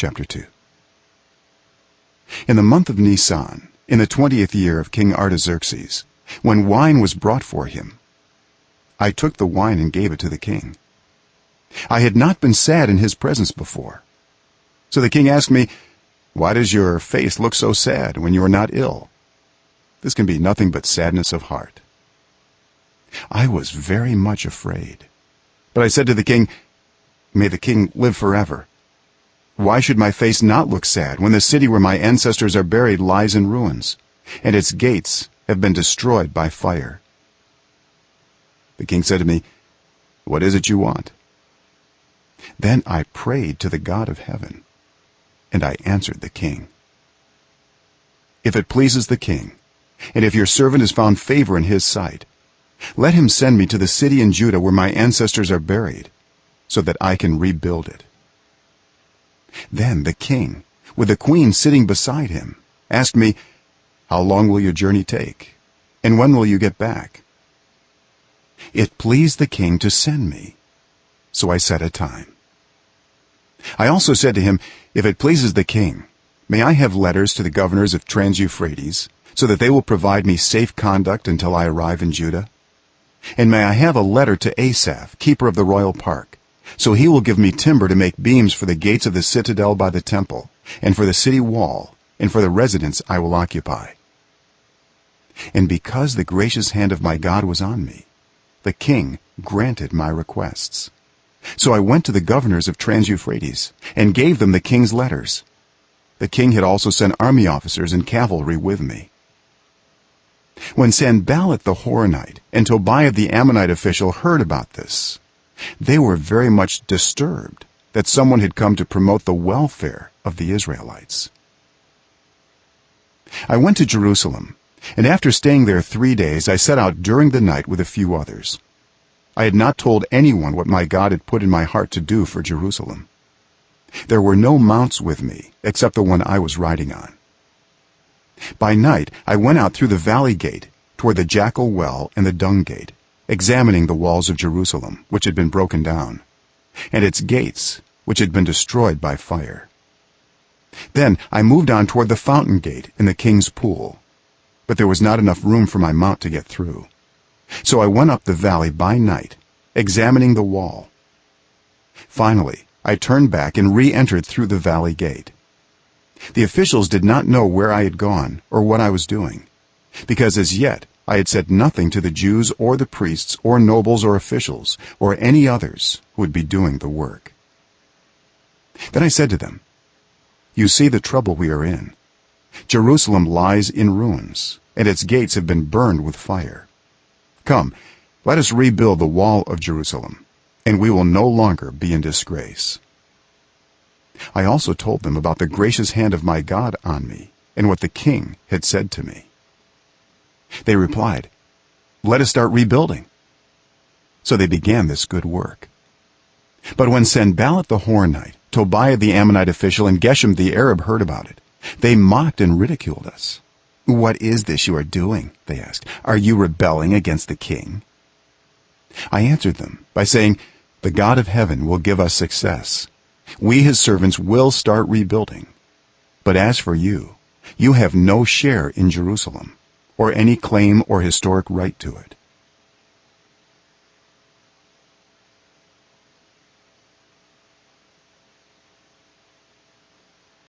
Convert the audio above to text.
Chapter 2. In the month of Nisan, in the 20th year of King Artaxerxes, when wine was brought for him, I took the wine and gave it to the king. I had not been sad in his presence before. So the king asked me, "Why does your face look so sad when you are not ill?" This can be nothing but sadness of heart. I was very much afraid, but I said to the king, "May the king live forever. Why should my face not look sad when the city where my ancestors are buried lies in ruins, and its gates have been destroyed by fire?" The king said to me, "What is it you want?" Then I prayed to the God of heaven, and I answered the king, "If it pleases the king, and if your servant has found favor in his sight, let him send me to the city in Judah where my ancestors are buried, so that I can rebuild it." Then the king, with the queen sitting beside him, asked me, "How long will your journey take, and when will you get back?" It pleased the king to send me, so I set a time. I also said to him, "If it pleases the king, may I have letters to the governors of Trans-Euphrates, so that they will provide me safe conduct until I arrive in Judah? And may I have a letter to Asaph, keeper of the royal park, so he will give me timber to make beams for the gates of the citadel by the temple, and for the city wall, and for the residence I will occupy." And because the gracious hand of my God was on me, the king granted my requests. So I went to the governors of Trans-Euphrates and gave them the king's letters. The king had also sent army officers and cavalry with me. When Sanballat the Horonite and Tobiah the Ammonite official heard about this, they were very much disturbed that someone had come to promote the welfare of the Israelites. I went to Jerusalem, and after staying there 3 days I set out during the night with a few others. I had not told anyone what my God had put in my heart to do for Jerusalem. There were no mounts with me except the one I was riding on. By night I went out through the valley gate toward the Jackal Well and the Dung Gate, examining the walls of Jerusalem, which had been broken down, and its gates, which had been destroyed by fire. Then I moved on toward the Fountain Gate in the King's Pool, but there was not enough room for my mount to get through. So I went up the valley by night, examining the wall. Finally I turned back and re-entered through the valley gate. The officials did not know where I had gone or what I was doing, because as yet I had said nothing to the Jews or the priests or nobles or officials or any others who would be doing the work. Then I said to them, "You see the trouble we are in. Jerusalem lies in ruins, and its gates have been burned with fire. Come, let us rebuild the wall of Jerusalem, and we will no longer be in disgrace." I also told them about the gracious hand of my God on me and what the king had said to me. They replied, "Let us start rebuilding." So they began this good work. But when Sanballat the Horonite, Tobiah the Ammonite official, and Geshem the Arab heard about it, they mocked and ridiculed us. "What is this you are doing?" they asked. "Are you rebelling against the king?" I answered them by saying, "The God of heaven will give us success. We his servants will start rebuilding. But as for you, you have no share in Jerusalem or any claim or historic right to it.